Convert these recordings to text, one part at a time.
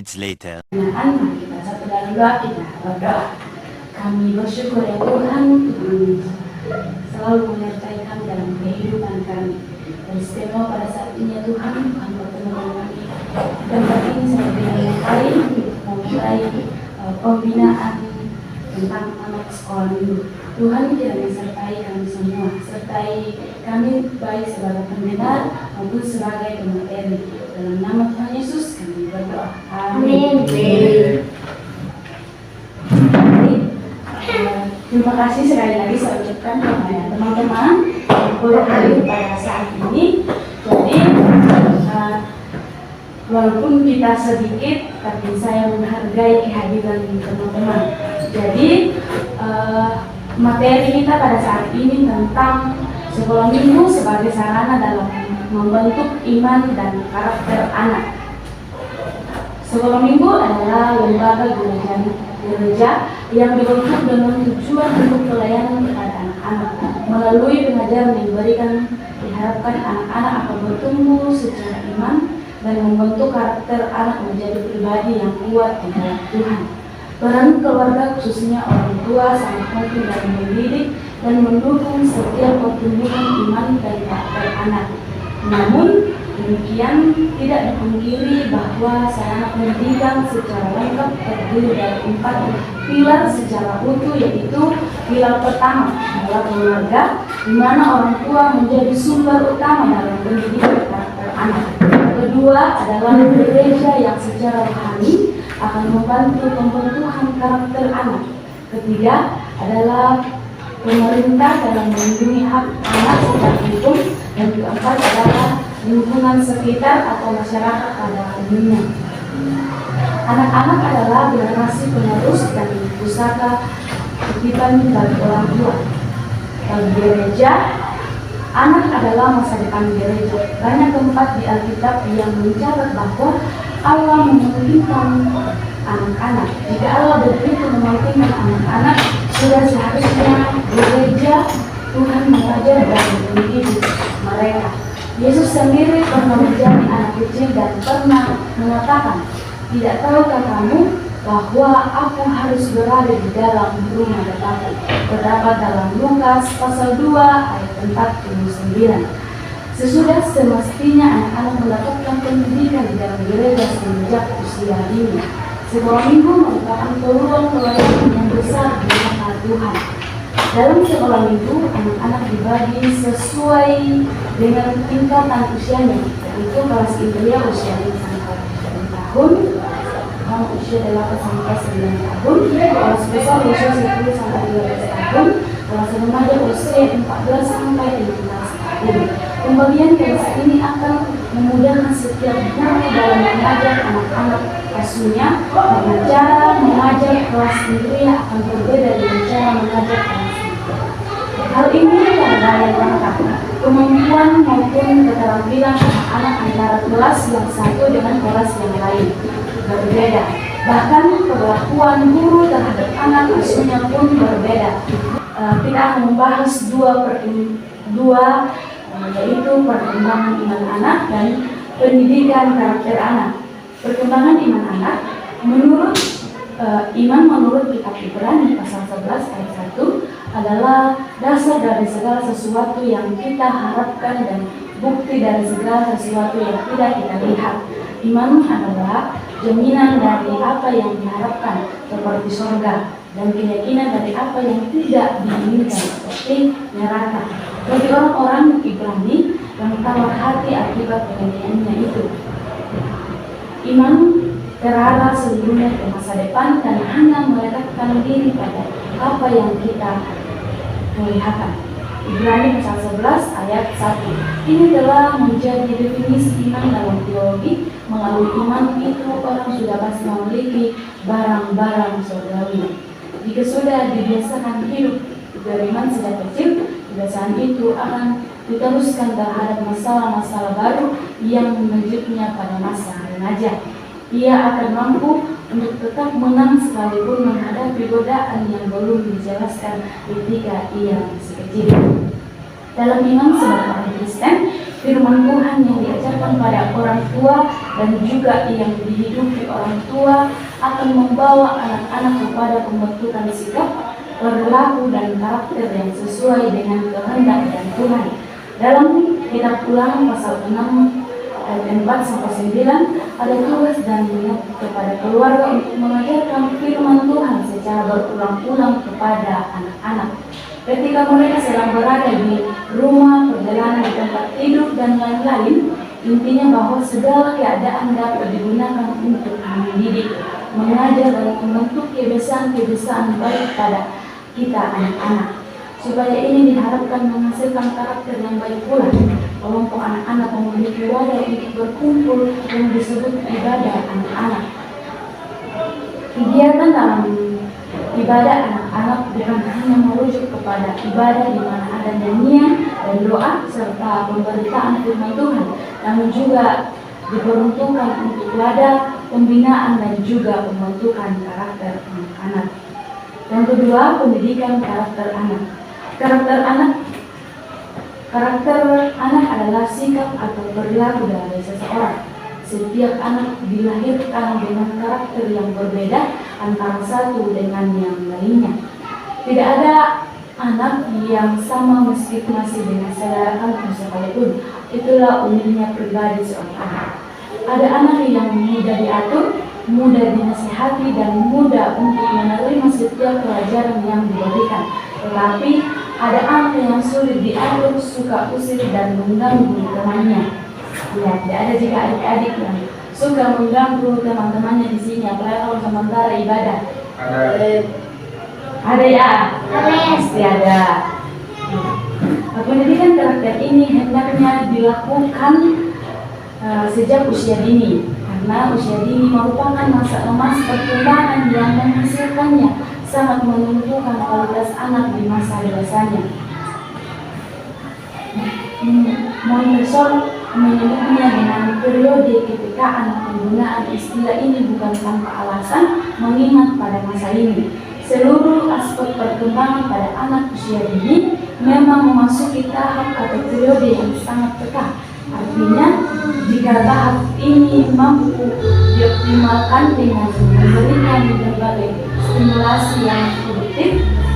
minutes later. Mari kita satu dalam doa, kita berdoa. Kami bersyukur ya Tuhan, Tuhan selalu menyertai kami dalam kehidupan kami. Dan istimewa pada saat ini ya Tuhan, Tuhan bertemu dengan kami. Dan saat ini saya yang kali memulai pembinaan tentang anak sekolah minggu. Tuhan kiranya sertai kami semua, sertai kami baik sebagai pendengar maupun sebagai pemateri. Dalam nama Tuhan Yesus kami berdoa. Amin. Terima kasih sekali lagi saya ucapkan kepada teman-teman yang boleh hadir pada saat ini. Jadi walaupun kita sedikit, tapi saya menghargai kehadiran teman-teman. Jadi materi kita pada saat ini tentang sekolah minggu sebagai sarana dalam membentuk iman dan karakter anak. Sekolah minggu adalah lembaga gereja yang dibentuk dengan tujuan untuk pelayanan kepada anak-anak. Melalui pengajaran yang diberikan, diharapkan anak-anak akan bertumbuh secara iman dan membentuk karakter anak menjadi pribadi yang kuat di dalam Tuhan. Peran keluarga khususnya orang tua sangat penting dalam mendidik dan mendukung setiap pertumbuhan iman dan karakter anak. Namun demikian tidak dipungkiri bahwa sarana pendidikan secara lengkap terdiri dari 4 pilar secara utuh, yaitu pilar pertama adalah keluarga, di mana orang tua menjadi sumber utama dalam pendidikan karakter anak. Kedua adalah gereja yang secara rohani akan membantu pembentukan karakter anak. Ketiga adalah pemerintah dalam melindungi hak anak secara hukum, dan keempat adalah lingkungan sekitar atau masyarakat pada umumnya. Anak-anak adalah generasi penerus dan pusaka titipan bagi orang tua. Bagi gereja, anak adalah masa depan gereja. Banyak tempat di Alkitab yang mencatat bahwa Allah mempentingkan anak-anak. Jika Allah begitu mementingkan anak-anak, sudah seharusnya gereja Tuhan mengajar dan mendidik mereka. Yesus sendiri pernah menjadi anak kecil dan pernah mengatakan, "Tidak tahukah kamu bahwa aku harus berada di dalam rumah Bapakku?" Terdapat dalam Lukas pasal 2 ayat 49. Sesudah semestinya anak-anak mendapatkan pendidikan di dalam gereja sejak usia dini. Sekolah minggu merupakan peluang pelayanan yang besar di hadapan Tuhan. Dalam sekolah minggu, anak-anak dibagi sesuai dengan tingkatan usianya, yaitu kelas intinya usia 5 sampai 9 tahun, usia 8 sampai 9 tahun, kelas besar usia 10 sampai 12 tahun, kelas remaja usia 14 sampai 15 tahun. Pembagian kelas ini akan memudahkan setiap guru dalam mengajar anak-anak asuhnya, karena cara mengajar kelas intinya akan berbeda dengan cara mengajar kelas. Hal ini karena yang lengkap, kemampuan maupun keterampilan anak-anak antara kelas yang satu dengan kelas yang lain berbeda. Bahkan perlakuan guru terhadap anak asuhnya pun berbeda. Kita akan membahas dua yaitu perkembangan iman anak dan pendidikan karakter anak. Perkembangan iman anak menurut iman menurut kitab Ibrani pasal 11 ayat 1 adalah dasar dari segala sesuatu yang kita harapkan dan bukti dari segala sesuatu yang tidak kita lihat. Iman adalah jaminan dari apa yang diharapkan seperti surga, dan keyakinan dari apa yang tidak diinginkan seperti neraka. Bagi orang-orang Ibrani yang tawar hati akibat penganiayaannya itu, iman terarah seluruhnya ke masa depan dan hanya melekatkan diri pada apa yang kita kelihatan. Ibrani pasal 11 ayat 1. Ini telah menjadi definisi iman dalam teologi. Melalui iman itu orang sudah pasti memiliki barang-barang surgawi. Jika sudah dibiasakan hidup beriman sejak kecil, kebiasaan itu akan diteruskan terhadap masalah-masalah baru yang mengejutnya pada masa remaja. Ia akan mampu untuk tetap menang sekalipun menghadapi godaan yang belum dijelaskan ketika ia masih kecil. Dalam iman sebagai orang Kristen, firman Tuhan yang diajarkan pada orang tua dan juga yang dihidupi orang tua akan membawa anak-anak kepada pembentukan sikap, perilaku dan karakter yang sesuai dengan kehendak dan Tuhan. Dalam kitab Ulangan pasal 6 ayat 4-9 ada tugas dan niat kepada keluarga untuk mengajarkan firman Tuhan secara berulang-ulang kepada anak-anak. Ketika mereka sedang berada di rumah, perjalanan di tempat tidur dan lain-lain, intinya bahwa segala keadaan dapat digunakan untuk mendidik, mengajar dan membentuk kebiasaan-kebiasaan baik pada kita anak-anak. Supaya ini diharapkan menghasilkan karakter yang baik pula. Kelompok anak-anak memiliki wadah untuk berkumpul yang disebut ibadah anak-anak. Kegiatan dalam ibadah anak-anak bukan hanya merujuk kepada ibadah di mana ada nyanyian dan doa serta pemberitaan firman Tuhan, namun juga diperuntukkan untuk wadah pembinaan dan juga pembentukan karakter anak-anak. Yang kedua, pendidikan karakter anak. Karakter anak adalah sikap atau perilaku dari seseorang. Setiap anak dilahirkan dengan karakter yang berbeda antara satu dengan yang lainnya. Tidak ada anak yang sama meski masih dengan selera kamu sekalipun. Itulah uniknya pribadi seorang anak. Ada anak yang mudah diatur, mudah dinasihati, dan mudah untuk menerima setiap pelajaran yang diberikan. Tetapi ada anak yang sulit diatur, suka usir dan mengganggu temannya. Ya, tidak ada juga adik-adik yang suka mengganggu teman-temannya di sini, apalagi kalau sementara ibadah. Ada ya? Pasti ada. Pendidikan karakter ini hendaknya dilakukan sejak usia dini, karena usia dini merupakan masa emas perkembangan yang menghasilkannya sangat menentukan kualitas anak di masa dewasanya. Montessori menyebutnya dengan periode kepekaan. Penggunaan istilah ini bukan tanpa alasan, mengingat pada masa ini seluruh aspek perkembangan pada anak usia dini memang memasuki tahap atau periode yang sangat peka. Artinya, jika tahap ini mampu dioptimalkan dengan memberikan berbagai stimulasi yang produktif,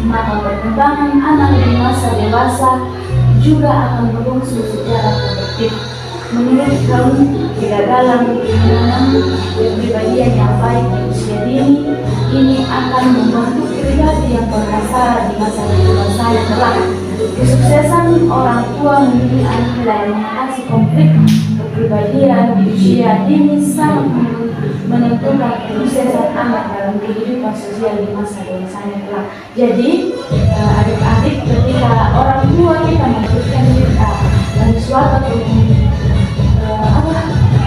maka perkembangan anak di masa dewasa juga akan berlangsung secara produktif. Menurut kaum kegagalan menanam kepribadian yang baik di usia dini ini akan membentuk pribadi yang berhasil di masa dewasa yang kelak. Kesuksesan orang tua mendidik anak yang mengatasi konflik kepribadian di usia dini sangat menentukan kesuksesan anak dalam kehidupan sosial di masa dewasanya kelak. Jadi adik-adik, ketika orang tua kita memberikan kita dan suatu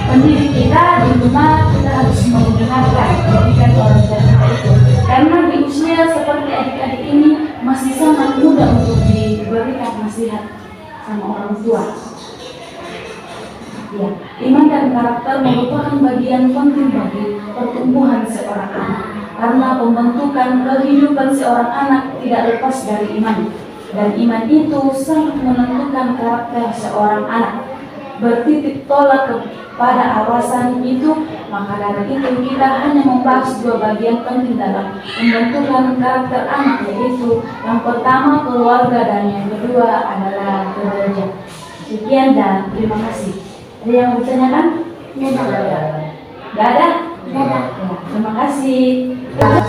mendidik kita di rumah, kita harus mendengarkan pendidikan orang tua kita itu, karena di usia seperti adik-adik ini masih sangat mudah untuk diberikan nasihat sama orang tua. Ya, iman dan karakter merupakan bagian penting bagi pertumbuhan seorang anak, karena pembentukan kehidupan seorang anak tidak lepas dari iman, dan iman itu sangat menentukan karakter seorang anak. Bertitik tolak kepada alasan itu, maka dari itu kita hanya membahas dua bagian penting dalam pembentukan karakter anak, yaitu yang pertama keluarga dan yang kedua adalah gereja. Sekian dan terima kasih. Ada yang bertanyakan? Tidak ada. Tidak ada? Tidak ada. Ya, terima kasih.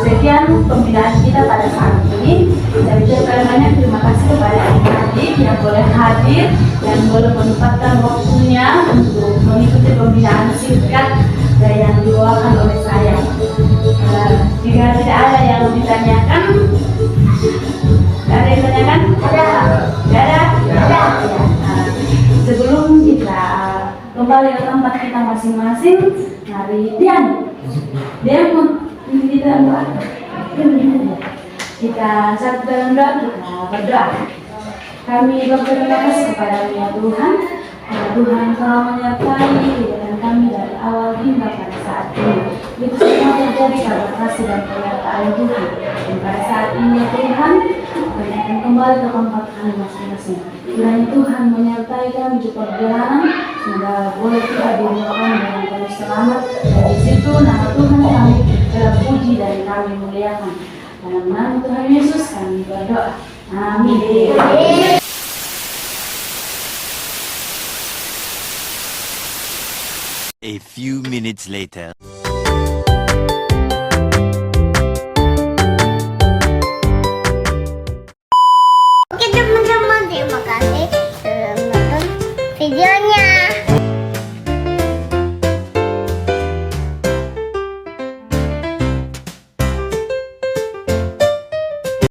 Sekian pembinaan kita pada saat ini. Saya ucapkan banyak terima kasih kepada adik-adik yang boleh hadir dan boleh menyempatkan waktunya untuk mengikuti pembinaan singkat dan yang dibawakan oleh saya. Jika tidak ada yang ditanyakan, ada yang ditanyakan? Ada. Tidak ada? Ada. Sebelum kita kembali ke tempat kita masing-masing, mari Dian pun kita saat berdoa, kita berdoa. Kami berterima kasih kepada Tuhan. Tuhan telah menyertai kehidupan kami dari awal hingga pada saat ini. Itu semua terjadi karena kasih dan penyertaan Tuhan. Dan pada saat ini Tuhan, dan akan kembali ke tempat kami masing-masing. Kiranya Tuhan menyertai kami di perjalanan, sehingga boleh kita dibawakan dengan penuh selamat. Dan di situ nama Tuhan kami terpuji dan kami muliakan. Dalam nama Tuhan Yesus kami berdoa. Amin. A few minutes later.